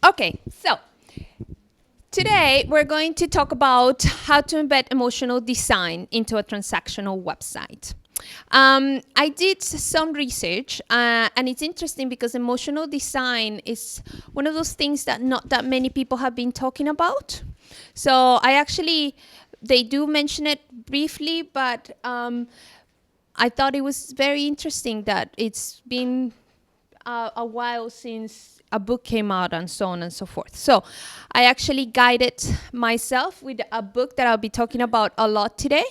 Okay, so today we're going to talk about how to embed emotional design into a transactional website. I did some research, and it's interesting because emotional design is one of those things that not that many people have been talking about. So they do mention it briefly, but I thought it was very interesting that it's been a while since a book came out and so on and so forth. So I actually guided myself with a book that I'll be talking about a lot today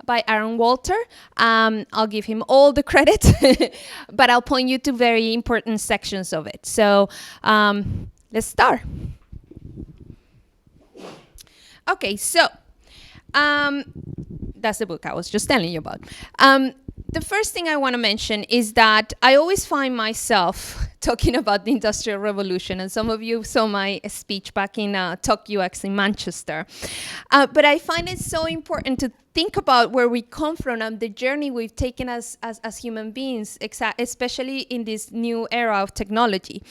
by Aaron Walter. I'll give him all the credit, but I'll point you to very important sections of it. So let's start. Okay, so that's the book I was just telling you about. The first thing I want to mention is that I always find myself talking about the Industrial Revolution, and some of you saw my speech back in Talk UX in Manchester. But I find it so important to think about where we come from and the journey we've taken as human beings, especially in this new era of technology.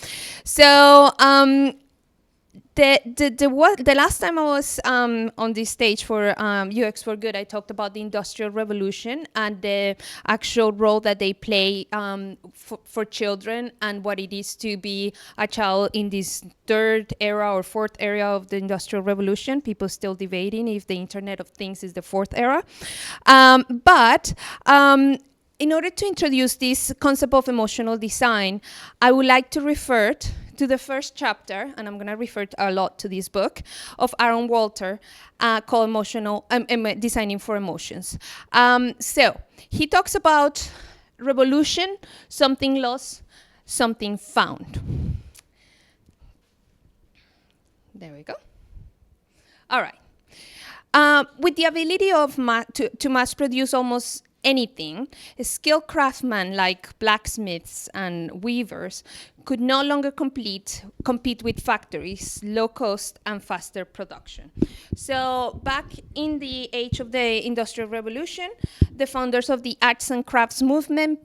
So the last time I was on this stage for UX for Good, I talked about the Industrial Revolution and the actual role that they play for children and what it is to be a child in this third era or fourth era of the Industrial Revolution. People still debating if the Internet of Things is the fourth era. But in order to introduce this concept of emotional design, I would like to refer to the first chapter, and I'm going to refer a lot to this book, of Aaron Walter called Designing for Emotions. So he talks about revolution, something lost, something found. There we go. All right. With the ability of to mass produce almost anything, skilled craftsmen like blacksmiths and weavers could no longer compete with factories, low cost and faster production. So back in the age of the Industrial Revolution, the founders of the arts and crafts movement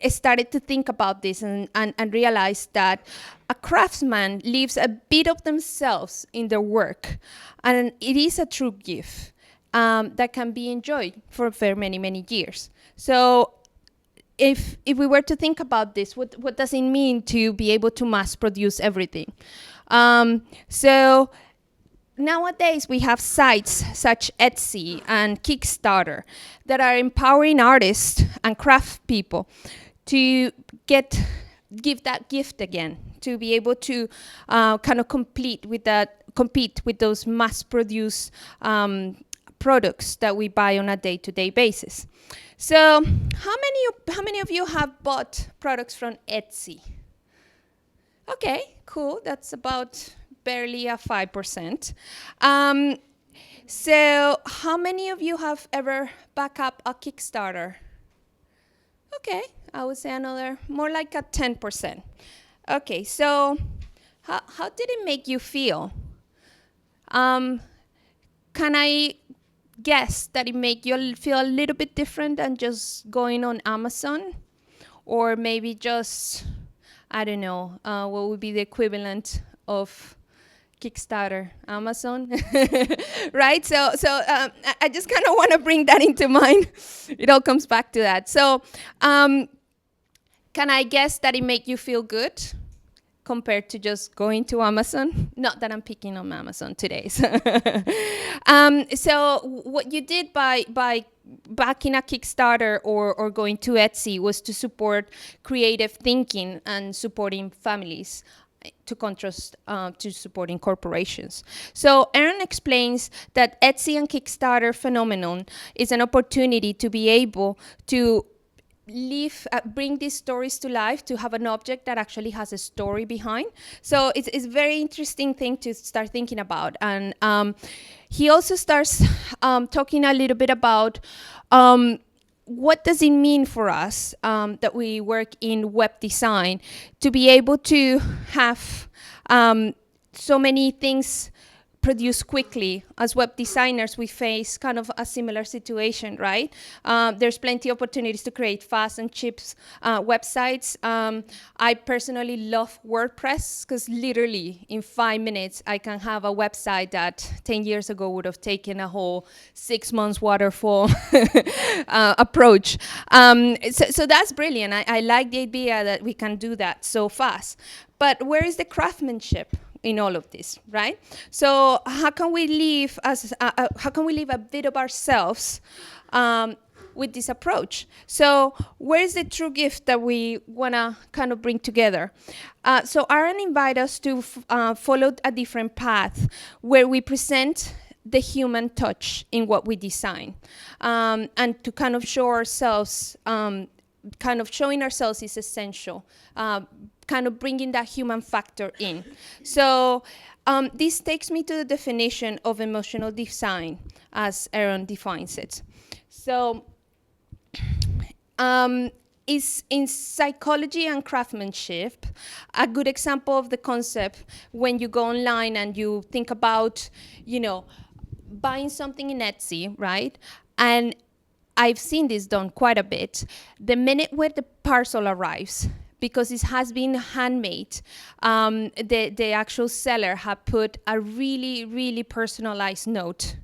started to think about this and realized that a craftsman leaves a bit of themselves in their work, and it is a true gift that can be enjoyed for very many, many years. So if we were to think about this, what does it mean to be able to mass produce everything? So nowadays we have sites such Etsy and Kickstarter that are empowering artists and craft people to give that gift again, to be able to kind of compete with those mass-produced products that we buy on a day-to-day basis. So how many of you have bought products from Etsy? Okay, cool. That's about barely a 5%. So how many of you have ever backed up a Kickstarter? Okay, I would say more like a 10%. Okay, so how did it make you feel? Can I guess that it make you feel a little bit different than just going on Amazon? Or maybe just, I don't know, what would be the equivalent of Kickstarter, Amazon, right? So I just kind of want to bring that into mind. It all comes back to that. So can I guess that it make you feel good compared to just going to Amazon? Not that I'm picking on Amazon today. So what you did by backing a Kickstarter or going to Etsy was to support creative thinking and supporting families, to contrast to supporting corporations. So Aaron explains that Etsy and Kickstarter phenomenon is an opportunity to be able to bring these stories to life, to have an object that actually has a story behind. So it's a very interesting thing to start thinking about. And he also starts talking a little bit about what does it mean for us that we work in web design to be able to have so many things produce quickly. As web designers, we face kind of a similar situation, right? There's plenty of opportunities to create fast and cheap websites. I personally love WordPress because literally in 5 minutes, I can have a website that 10 years ago would have taken a whole 6 months waterfall approach. So that's brilliant. I like the idea that we can do that so fast. But where is the craftsmanship in all of this, right? So how can we live a bit of ourselves with this approach? So where is the true gift that we want to kind of bring together? So Aaron invited us to follow a different path where we present the human touch in what we design, and to kind of show ourselves, kind of showing ourselves is essential, kind of bringing that human factor in. So this takes me to the definition of emotional design as Aaron defines it. So is in psychology and craftsmanship a good example of the concept when you go online and you think about, buying something in Etsy, right? And I've seen this done quite a bit. The minute where the parcel arrives, because it has been handmade, the actual seller have put a really, really personalized note.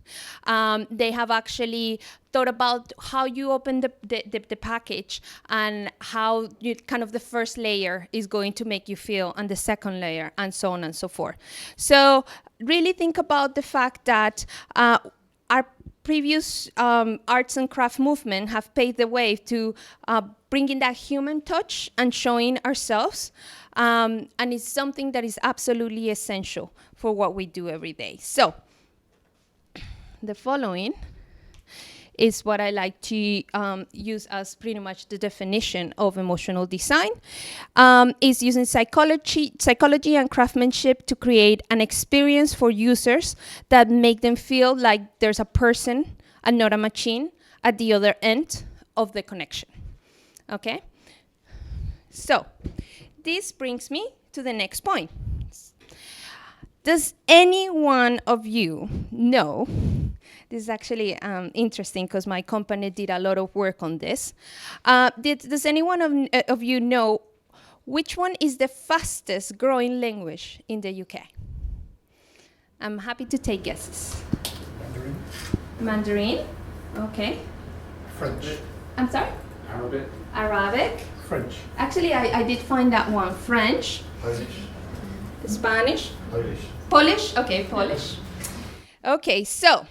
They have actually thought about how you open the package and how kind of the first layer is going to make you feel, and the second layer, and so on and so forth. So really think about the fact that our previous arts and craft movement have paved the way to bringing that human touch and showing ourselves. And it's something that is absolutely essential for what we do every day. So the following is what I like to use as pretty much the definition of emotional design, is using psychology and craftsmanship to create an experience for users that make them feel like there's a person and not a machine at the other end of the connection. Okay? So this brings me to the next point. Does any one of you know? This is actually interesting because my company did a lot of work on this. Does anyone of you know which one is the fastest growing language in the UK? I'm happy to take guesses. Mandarin. Mandarin? Okay. French. I'm sorry? Arabic. Arabic? French. Actually, I did find that one. French? Polish. Spanish? Polish. Polish? Okay, Polish. Okay, so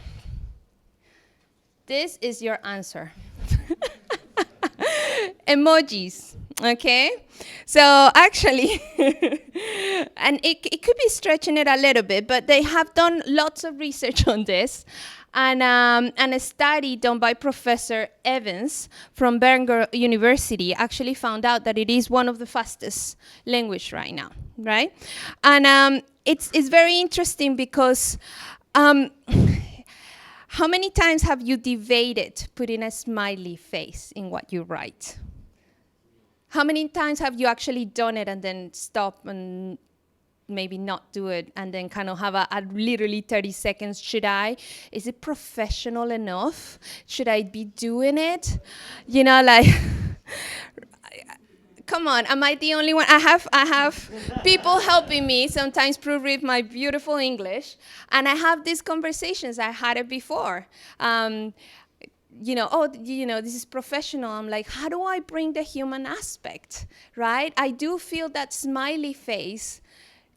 this is your answer. Emojis, okay? So actually, and it could be stretching it a little bit, but they have done lots of research on this. And a study done by Professor Evans from Bangor University actually found out that it is one of the fastest language right now, right? And it's very interesting because how many times have you debated putting a smiley face in what you write? How many times have you actually done it and then stop and maybe not do it and then kind of have a literally 30 seconds? Is it professional enough? Should I be doing it? Come on, am I the only one? I have people helping me sometimes proofread my beautiful English, and I have these conversations. I had it before. This is professional. I'm like, how do I bring the human aspect, right? I do feel that smiley face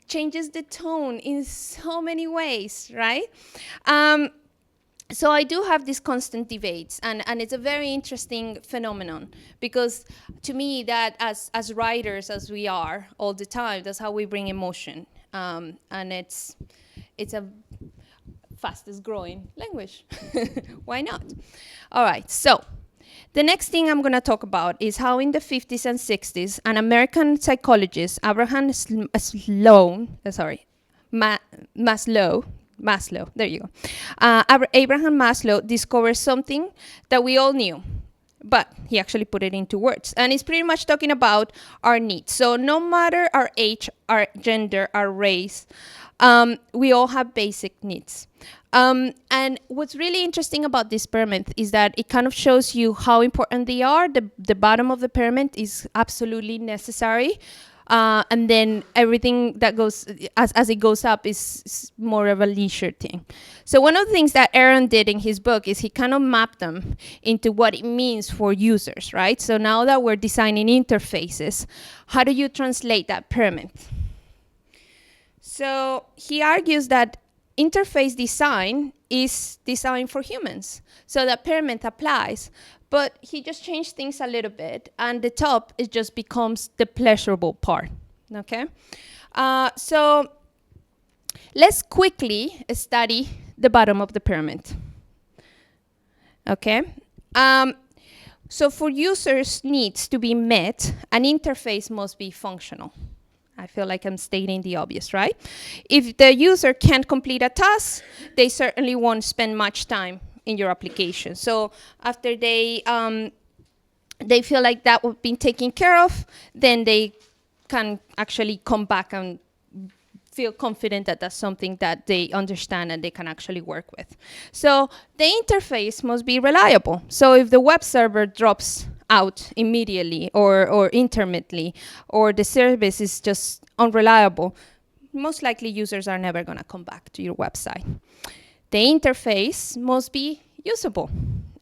changes the tone in so many ways, right? So I do have these constant debates, and it's a very interesting phenomenon, because to me that as writers, as we are all the time, that's how we bring emotion, and it's a fastest growing language. Why not? All right, so the next thing I'm going to talk about is how in the 50s and 60s, an American psychologist, Maslow, there you go. Abraham Maslow discovered something that we all knew. but he actually put it into words. And it's pretty much talking about our needs. So no matter our age, our gender, our race, we all have basic needs. And what's really interesting about this pyramid is that it kind of shows you how important they are. The bottom of the pyramid is absolutely necessary. And then everything that goes as it goes up is more of a leisure thing. So one of the things that Aaron did in his book is he kind of mapped them into what it means for users, right? So now that we're designing interfaces, how do you translate that pyramid? So he argues that interface design is design for humans. So the pyramid applies, but he just changed things a little bit, and the top it just becomes the pleasurable part, okay? So let's quickly study the bottom of the pyramid, okay? So for users' needs to be met, an interface must be functional. I feel like I'm stating the obvious, right? If the user can't complete a task, they certainly won't spend much time in your application. So after they feel like that would be taken care of, then they can actually come back and feel confident that that's something that they understand and they can actually work with. So the interface must be reliable. So if the web server drops out immediately or intermittently, or the service is just unreliable, most likely users are never going to come back to your website. The interface must be usable.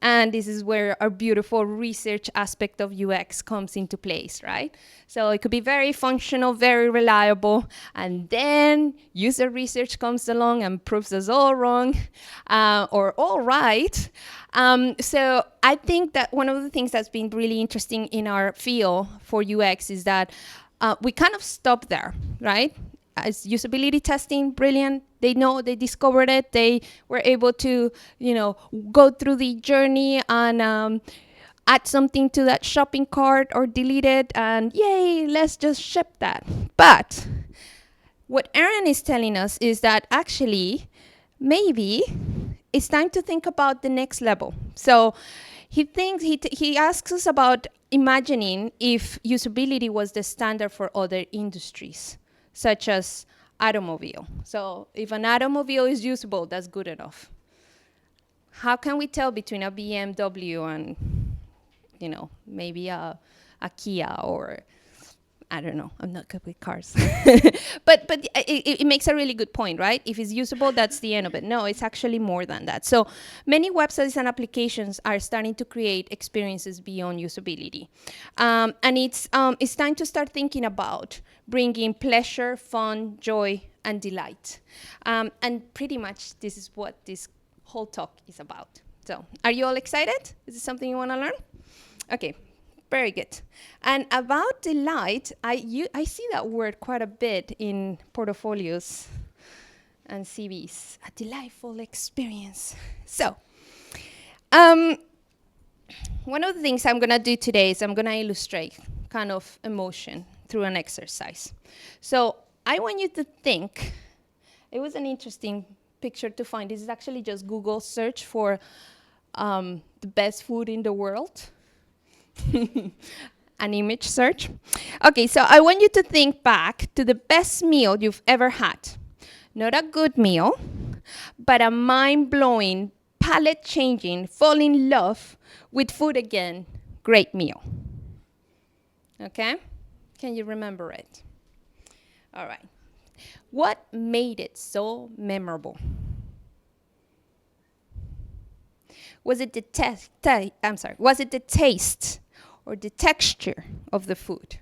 And this is where our beautiful research aspect of UX comes into place, right? So it could be very functional, very reliable, and then user research comes along and proves us all wrong or all right. So I think that one of the things that's been really interesting in our field for UX is that we kind of stop there, right? As usability testing, brilliant. They know, they discovered it. They were able to, go through the journey and add something to that shopping cart or delete it, and yay, let's just ship that. But what Aaron is telling us is that actually, maybe it's time to think about the next level. So he asks us about imagining if usability was the standard for other industries, such as automobile. So if an automobile is usable, that's good enough. How can we tell between a BMW and, maybe a Kia or, I don't know, I'm not good with cars. but it makes a really good point, right? If it's usable, that's the end of it. No, it's actually more than that. So many websites and applications are starting to create experiences beyond usability. And it's time to start thinking about bringing pleasure, fun, joy, and delight. And pretty much this is what this whole talk is about. So are you all excited? Is this something you want to learn? Okay. Very good. And about delight, I see that word quite a bit in portfolios and CVs. A delightful experience. So, one of the things I'm going to do today is I'm going to illustrate kind of emotion through an exercise. So, I want you to think, it was an interesting picture to find. This is actually just Google search for the best food in the world. An image search. Okay, so I want you to think back to the best meal you've ever had. Not a good meal, but a mind-blowing, palate-changing, fall in love with food again, great meal. Okay? Can you remember it? All right. What made it so memorable? Was it the taste or the texture of the food?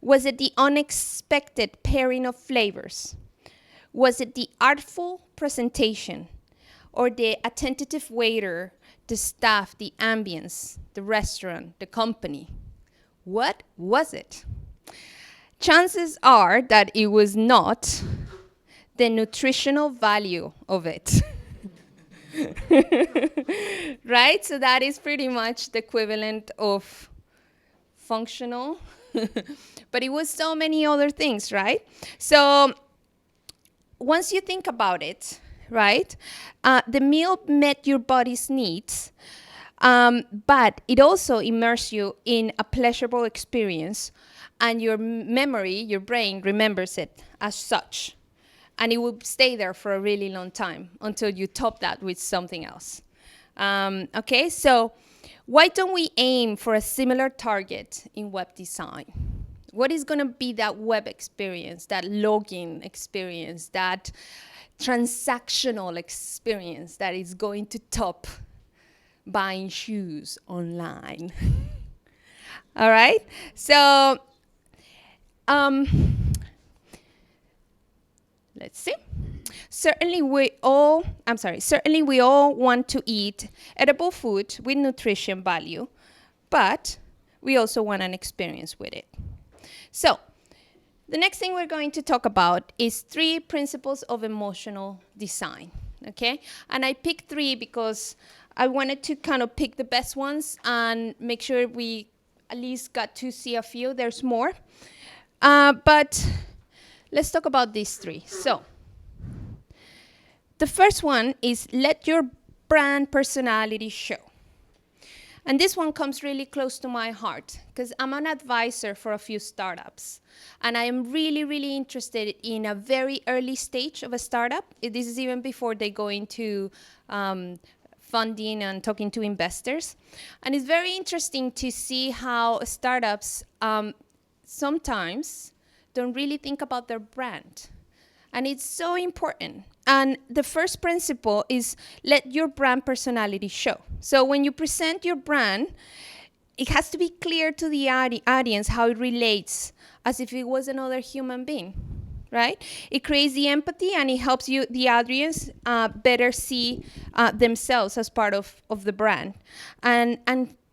Was it the unexpected pairing of flavors? Was it the artful presentation or the attentive waiter, the staff, the ambience, the restaurant, the company? What was it? Chances are that it was not the nutritional value of it. Right? So that is pretty much the equivalent of functional. But it was so many other things, right? So once you think about it, right, the meal met your body's needs. But it also immerses you in a pleasurable experience, and your memory, your brain remembers it as such. And it will stay there for a really long time until you top that with something else. Okay, so why don't we aim for a similar target in web design? What is going to be that web experience, that login experience, that transactional experience that is going to top buying shoes online? All right, so let's see. Certainly we all want to eat edible food with nutrition value, but we also want an experience with it. So the next thing we're going to talk about is 3 principles of emotional design, okay? And I picked 3 because I wanted to kind of pick the best ones and make sure we at least got to see a few. There's more. But let's talk about these 3. So the first one is let your brand personality show. And this one comes really close to my heart because I'm an advisor for a few startups. And I am really, really interested in a very early stage of a startup. This is even before they go into funding and talking to investors. And it's very interesting to see how startups sometimes don't really think about their brand. And it's so important. And the first principle is let your brand personality show. So when you present your brand, it has to be clear to the audience how it relates as if it was another human being, right? It creates the empathy and it helps you, the audience, better see themselves as part of the brand. And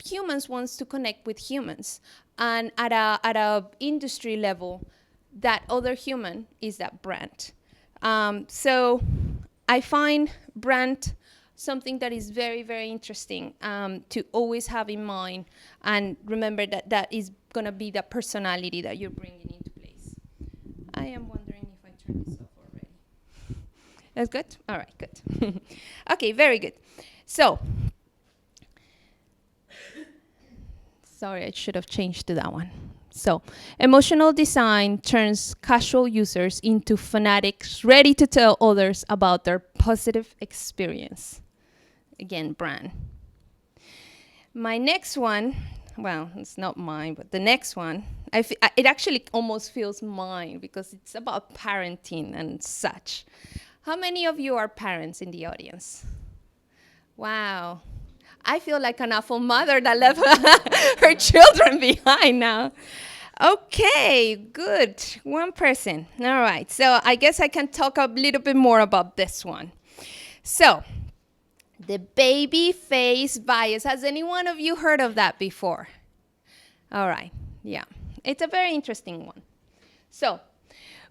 humans wants to connect with humans. And at a industry level, that other human is that brand. So I find brand something that is very, very interesting to always have in mind, and remember that that is going to be the personality that you're bringing into place. I am wondering if I turned this off already. That's good? All right, good. Okay, very good. So, sorry, I should have changed to that one. So, emotional design turns casual users into fanatics ready to tell others about their positive experience. Again, brand. My next one, well, it's not mine, but the next one, it actually almost feels mine because it's about parenting and such. How many of you are parents in the audience? Wow. I feel like an awful mother that left her children behind now. Okay, good. One person. All right. So I guess I can talk a little bit more about this one. So the baby face bias. Has any one of you heard of that before? All right. Yeah. It's a very interesting one. So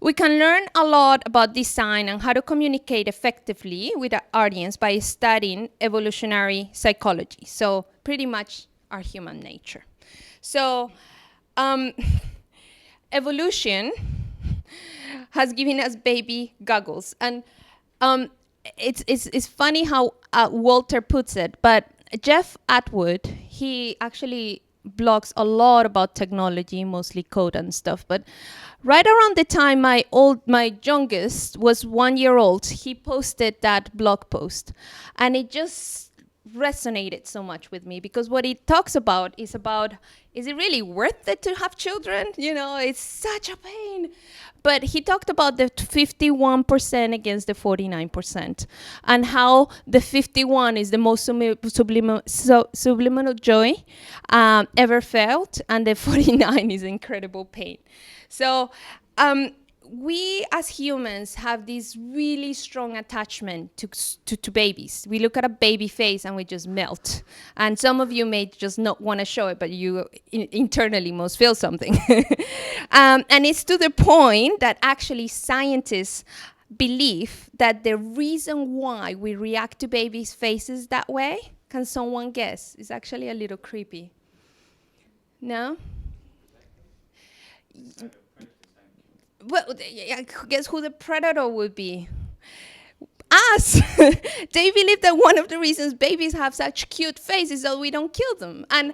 we can learn a lot about design and how to communicate effectively with our audience by studying evolutionary psychology. So pretty much our human nature. So evolution has given us baby goggles. And it's funny how Walter puts it, but Jeff Atwood, he actually blogs a lot about technology, mostly code and stuff. But right around the time my youngest was 1 year old, he posted that blog post, and it just resonated so much with me because what it talks about, is it really worth it to have children? You know, it's such a pain. But he talked about the 51% against the 49%, and how the 51 is the most subliminal joy ever felt, and the 49 is incredible pain. So we as humans have this really strong attachment to babies. We look at a baby face and we just melt. And some of you may just not want to show it, but you internally must feel something. And it's to the point that actually scientists believe that the reason why we react to babies' faces that way, can someone guess? It's actually a little creepy. No? Well, guess who the predator would be? us. They believe that one of the reasons babies have such cute faces is that we don't kill them. And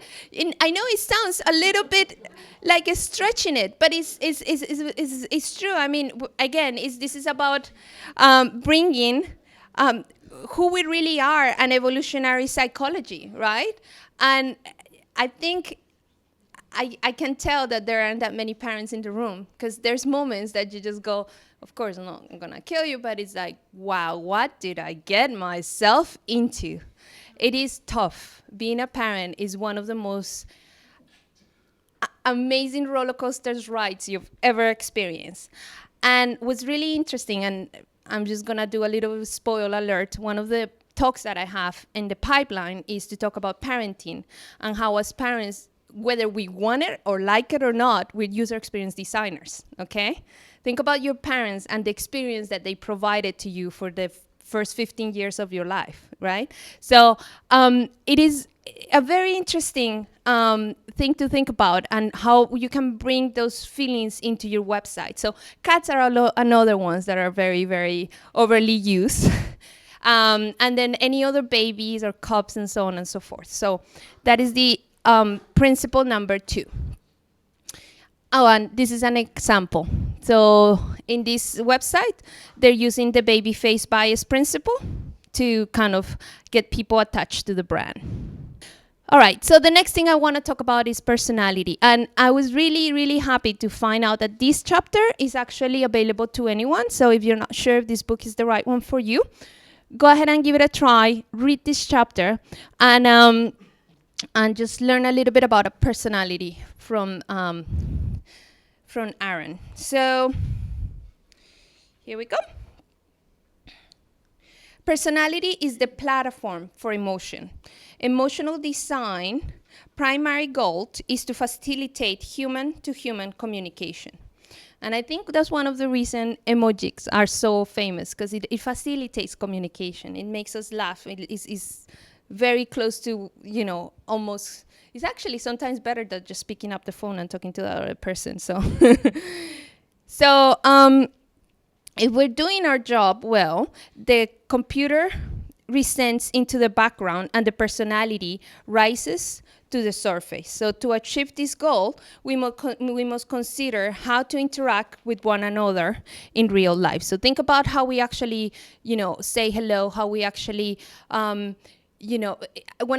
I know it sounds a little bit like a stretching it, but it's true. I mean, again, this is about bringing who we really are and evolutionary psychology, right? And I think I can tell that there aren't that many parents in the room, because there's moments that you just go, of course, I'm not going to kill you, but it's like, wow, what did I get myself into? It is tough. Being a parent is one of the most amazing roller coasters rides you've ever experienced. And what's really interesting, and I'm just going to do a little spoil alert, one of the talks that I have in the pipeline is to talk about parenting and how as parents, whether we want it or like it or not, we're user experience designers, okay? Think about your parents and the experience that they provided to you for the first 15 years of your life, right? So it is a very interesting thing to think about, and how you can bring those feelings into your website. So cats are another ones that are very, very overly used. And then any other babies or cubs and so on and so forth. So that is the principle number 2. Oh, and this is an example. So in this website, they're using the baby face bias principle to kind of get people attached to the brand. All right, so the next thing I want to talk about is personality. And I was really, really happy to find out that this chapter is actually available to anyone. So if you're not sure if this book is the right one for you, go ahead and give it a try, read this chapter, and just learn a little bit about a personality from Aaron. So here we go. Personality is the platform for emotion. Emotional design primary goal is to facilitate human-to-human communication. And I think that's one of the reasons emojis are so famous, because it facilitates communication. It makes us laugh. It is very close to, almost, it's actually sometimes better than just picking up the phone and talking to the other person. So, if we're doing our job well, the computer descends into the background and the personality rises to the surface. So to achieve this goal, we must consider how to interact with one another in real life. So think about how we actually, say hello, how we actually, one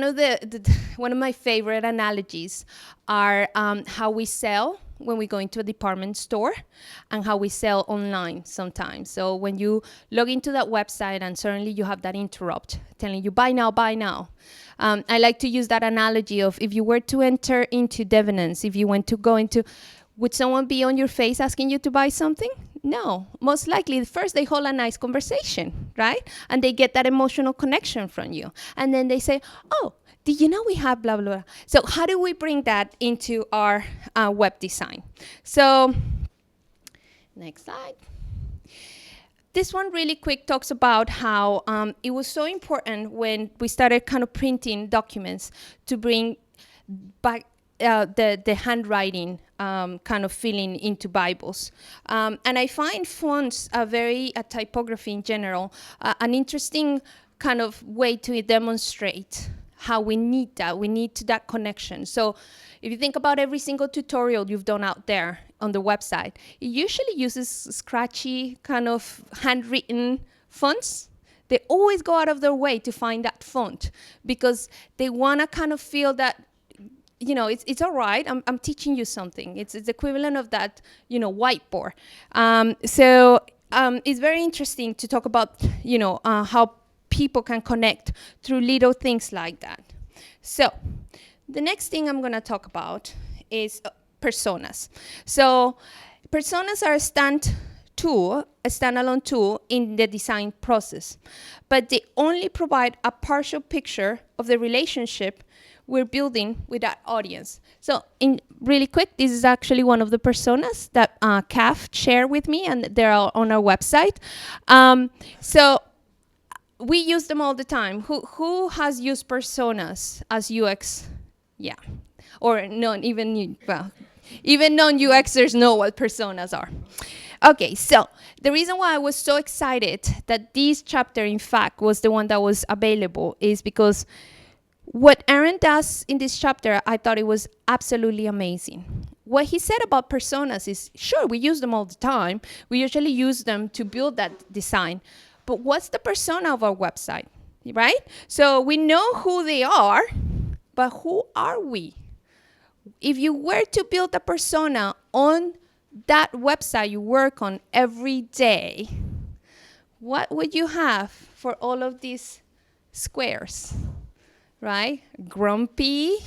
of my favorite analogies are how we sell when we go into a department store and how we sell online sometimes. So when you log into that website and suddenly you have that interrupt telling you, buy now, buy now. I like to use that analogy of if you were to enter into Devenants, if you went to go into, would someone be on your face asking you to buy something? No, most likely first they hold a nice conversation, right? And they get that emotional connection from you. And then they say, oh, did you know we have blah, blah, blah. So how do we bring that into our web design? So next slide. This one really quick talks about how it was so important when we started kind of printing documents to bring back the handwriting kind of feeling into Bibles. And I find fonts are typography in general, an interesting kind of way to demonstrate how we need that. We need that connection. So if you think about every single tutorial you've done out there on the website, it usually uses scratchy kind of handwritten fonts. They always go out of their way to find that font because they want to kind of feel that, it's all right. I'm teaching you something. It's equivalent of that, whiteboard. So it's very interesting to talk about, how people can connect through little things like that. So the next thing I'm going to talk about is personas. So personas are a standalone tool in the design process, but they only provide a partial picture of the relationship we're building with that audience. So in really quick, this is actually one of the personas that CAF shared with me, and they're on our website. So we use them all the time. Who has used personas as UX? Yeah, or even non-UXers know what personas are. Okay, so the reason why I was so excited that this chapter, in fact, was the one that was available is because what Aaron does in this chapter, I thought it was absolutely amazing. What he said about personas is, sure, we use them all the time. We usually use them to build that design. But what's the persona of our website, right? So we know who they are, but who are we? If you were to build a persona on that website you work on every day, what would you have for all of these squares, right? Grumpy,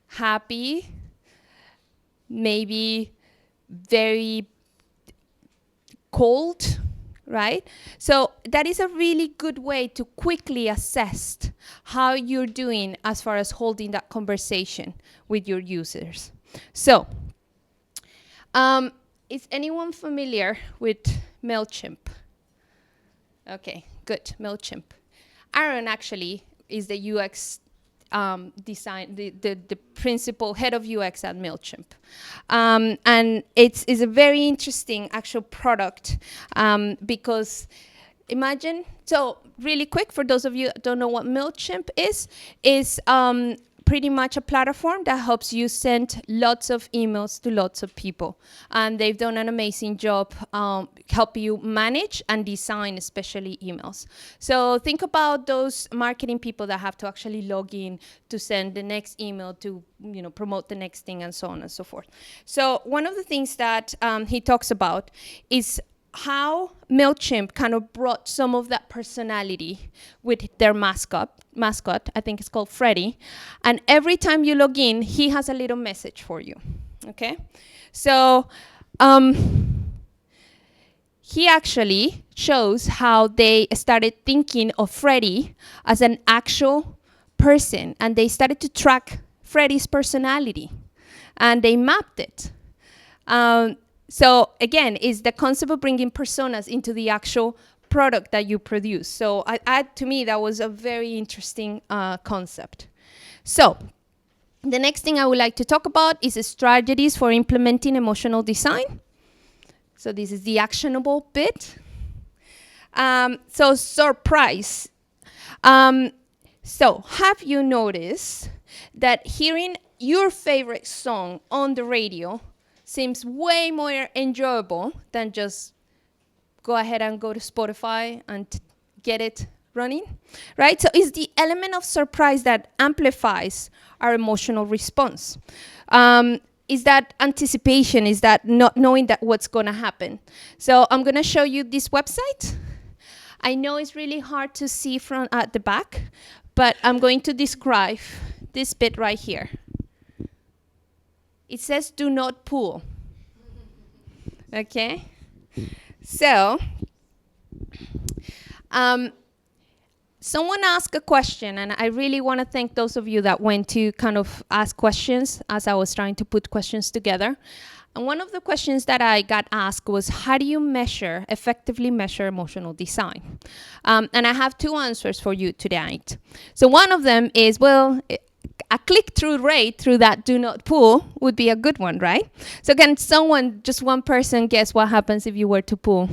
happy, maybe very cold, right? So that is a really good way to quickly assess how you're doing as far as holding that conversation with your users. So, is anyone familiar with MailChimp? Okay, good, MailChimp. Aaron actually is the UX design, the principal head of UX at MailChimp. And it's a very interesting actual product because imagine, so really quick, for those of you that don't know what MailChimp is pretty much a platform that helps you send lots of emails to lots of people. And they've done an amazing job helping you manage and design, especially emails. So think about those marketing people that have to actually log in to send the next email to promote the next thing and so on and so forth. So one of the things that he talks about is how MailChimp kind of brought some of that personality with their mascot, I think it's called Freddy. And every time you log in, he has a little message for you, okay? So he actually shows how they started thinking of Freddy as an actual person, and they started to track Freddy's personality, and they mapped it. So again, is the concept of bringing personas into the actual product that you produce. So to me, that was a very interesting concept. So the next thing I would like to talk about is strategies for implementing emotional design. So this is the actionable bit. So surprise. So have you noticed that hearing your favorite song on the radio seems way more enjoyable than just go ahead and go to Spotify and get it running, right? So it's the element of surprise that amplifies our emotional response. Is that anticipation, is that not knowing that what's gonna happen. So I'm gonna show you this website. I know it's really hard to see from at the back, but I'm going to describe this bit right here. It says do not pull, okay? So, someone asked a question, and I really want to thank those of you that went to kind of ask questions as I was trying to put questions together. And one of the questions that I got asked was, how do you effectively measure emotional design? And I have two answers for you tonight. So one of them is, well, a click-through rate through that do not pull would be a good one, right? So can just one person guess what happens if you were to pull?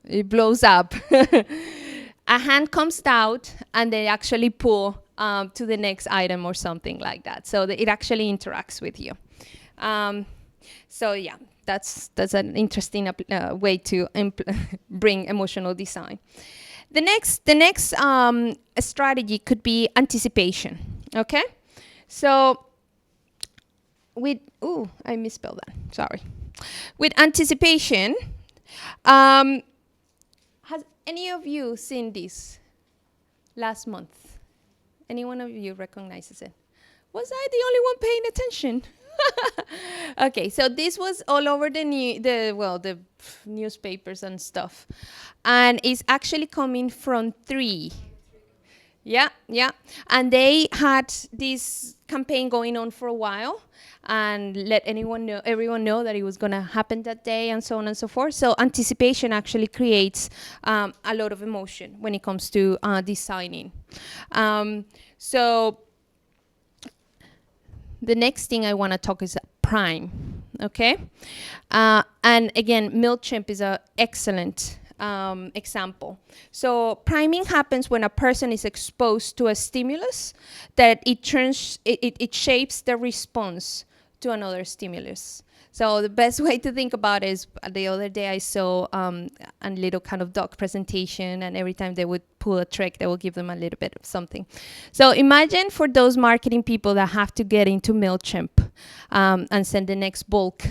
It blows up. A hand comes out and they actually pull to the next item or something like that. So it actually interacts with you. So yeah, that's an interesting way to bring emotional design. The next strategy could be anticipation, okay? So I misspelled that, sorry. With anticipation, has any of you seen this last month? Any one of you recognizes it? Was I the only one paying attention? Okay, so this was all over the newspapers and stuff, and it's actually coming from 3. Yeah, and they had this campaign going on for a while, and let everyone know that it was going to happen that day, and so on and so forth. So anticipation actually creates a lot of emotion when it comes to designing. So the next thing I want to talk is prime, okay? And again, MailChimp is an excellent example. So priming happens when a person is exposed to a stimulus that it shapes the response to another stimulus. So the best way to think about it is the other day I saw a little kind of dog presentation, and every time they would pull a trick, they will give them a little bit of something. So imagine for those marketing people that have to get into MailChimp and send the next bulk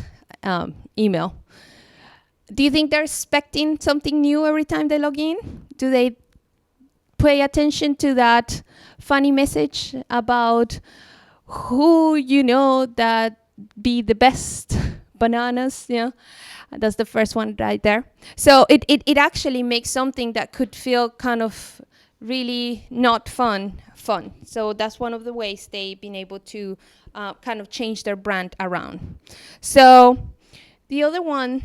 email. Do you think they're expecting something new every time they log in? Do they pay attention to that funny message about who you know that be the best bananas? Yeah, that's the first one right there. So it actually makes something that could feel kind of really not fun. So that's one of the ways they've been able to kind of change their brand around. So the other one,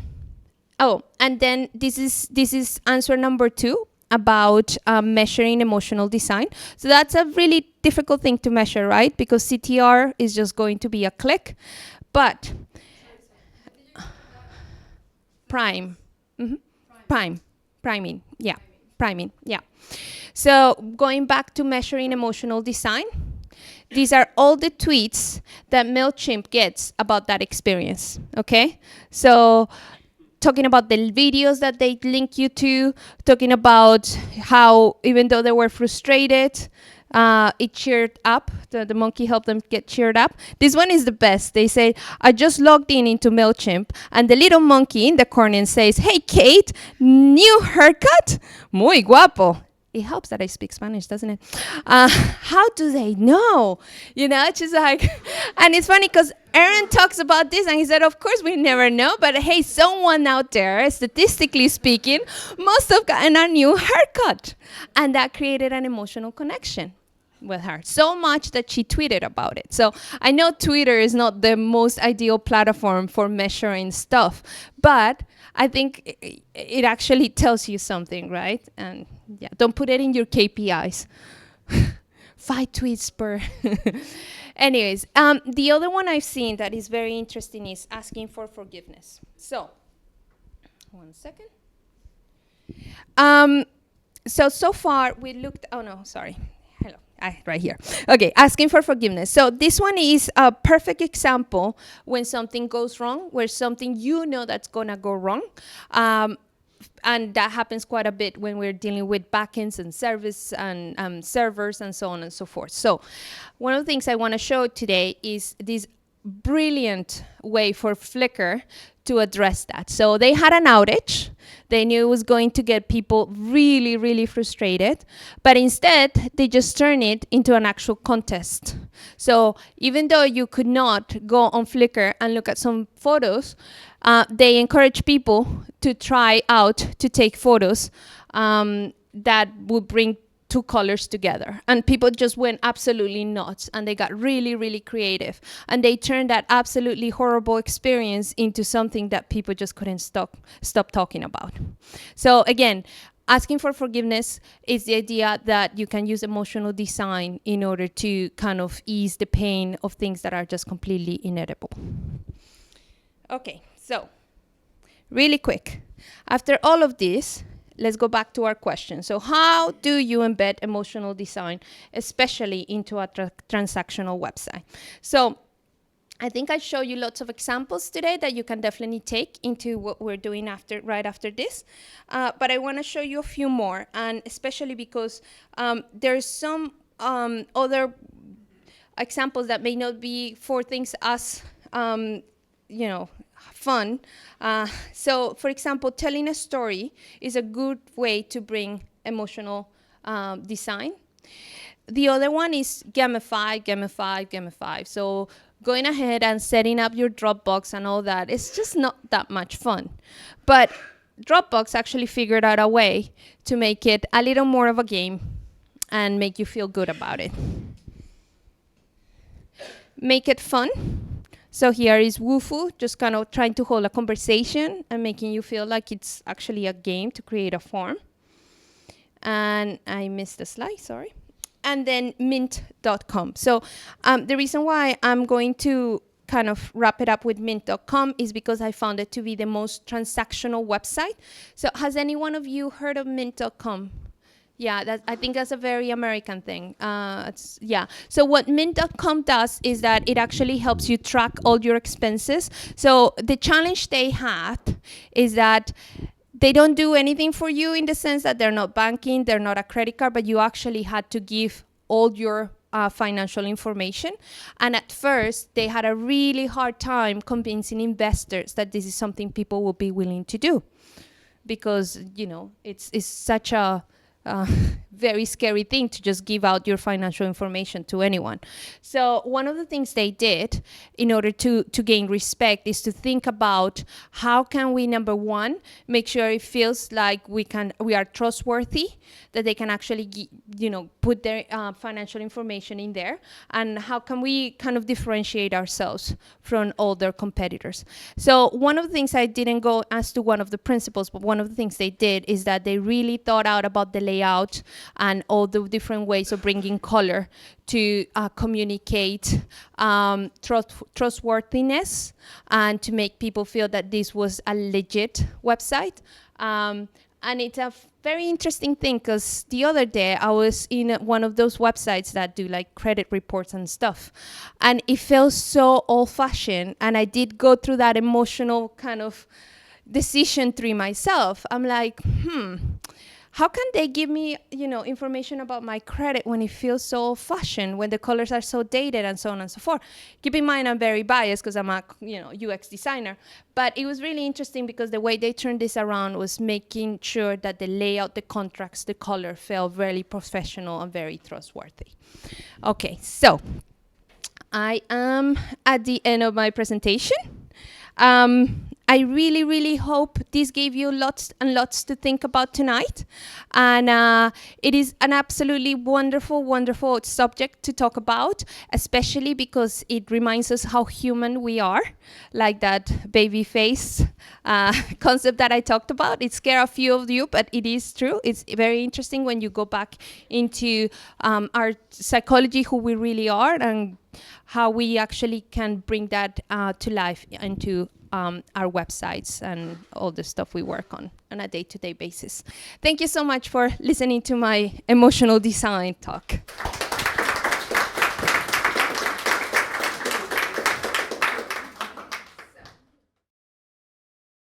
and then this is answer number 2 about measuring emotional design. So that's a really difficult thing to measure, right? Because CTR is just going to be a click, but priming, yeah. So going back to measuring emotional design, these are all the tweets that MailChimp gets about that experience, okay? So talking about the videos that they link you to, talking about how even though they were frustrated, it cheered up. The monkey helped them get cheered up. This one is the best. They say, I just logged into MailChimp, and the little monkey in the corner says, hey, Kate, new haircut? Muy guapo. It helps that I speak Spanish, doesn't it? How do they know? You know, it's just like, and it's funny because Aaron talks about this and he said, of course we never know, but hey, someone out there, statistically speaking, must have gotten a new haircut. And that created an emotional connection with her, so much that she tweeted about it. So I know Twitter is not the most ideal platform for measuring stuff, but I think it actually tells you something, right? And yeah, don't put it in your KPIs. 5 tweets per. Anyways, the other one I've seen that is very interesting is asking for forgiveness. So, one second. So far we looked, oh no, sorry. Hello, right here. Okay, asking for forgiveness. So this one is a perfect example when something goes wrong, where something you know that's gonna go wrong. And that happens quite a bit when we're dealing with backends and service and servers and so on and so forth. So one of the things I want to show today is this brilliant way for Flickr to address that. So they had an outage. They knew it was going to get people really, really frustrated. But instead, they just turned it into an actual contest. So even though you could not go on Flickr and look at some photos, they encourage people to try out to take photos that would bring 2 colors together. And people just went absolutely nuts, and they got really, really creative. And they turned that absolutely horrible experience into something that people just couldn't stop talking about. So again, asking for forgiveness is the idea that you can use emotional design in order to kind of ease the pain of things that are just completely inedible. Okay, so really quick. After all of this, let's go back to our question. So how do you embed emotional design, especially into a transactional website? So I think I showed you lots of examples today that you can definitely take into what we're doing right after this. But I want to show you a few more, and especially because there's some other examples that may not be for things as, fun. So, for example, telling a story is a good way to bring emotional design. The other one is gamify. So going ahead and setting up your Dropbox and all that, it's just not that much fun. But Dropbox actually figured out a way to make it a little more of a game and make you feel good about it. Make it fun. So here is Woofu, just kind of trying to hold a conversation and making you feel like it's actually a game to create a form. And I missed the slide, sorry. and then mint.com. So the reason why I'm going to kind of wrap it up with mint.com is because I found it to be the most transactional website. So has any one of you heard of mint.com? Yeah, I think that's a very American thing. Yeah. So what mint.com does is that it actually helps you track all your expenses. So the challenge they have is that they don't do anything for you in the sense that they're not banking, they're not a credit card, but you actually had to give all your financial information. And at first, they had a really hard time convincing investors that this is something people will be willing to do, because it's such a very scary thing to just give out your financial information to anyone. So one of the things they did in order to gain respect is to think about how can we, number one, make sure it feels like we are trustworthy, that they can actually put their financial information in there, and how can we kind of differentiate ourselves from all their competitors. So one of the things, I didn't go as to one of the principles, but one of the things they did is that they really thought out about the layout and all the different ways of bringing color to communicate trustworthiness and to make people feel that this was a legit website. And it's a very interesting thing, because the other day I was in one of those websites that do like credit reports and stuff, and it felt so old-fashioned, and I did go through that emotional kind of decision tree myself. I'm like, how can they give me, information about my credit when it feels so old-fashioned, when the colors are so dated and so on and so forth? Keep in mind, I'm very biased because I'm a, UX designer. But it was really interesting because the way they turned this around was making sure that the layout, the contracts, the color felt very professional and very trustworthy. Okay, so I am at the end of my presentation. I really, really hope this gave you lots and lots to think about tonight. And it is an absolutely wonderful, wonderful subject to talk about, especially because it reminds us how human we are, like that baby face concept that I talked about. It scared a few of you, but it is true. It's very interesting when you go back into our psychology, who we really are, and how we actually can bring that to life into our websites and all the stuff we work on a day-to-day basis. Thank you so much for listening to my emotional design talk.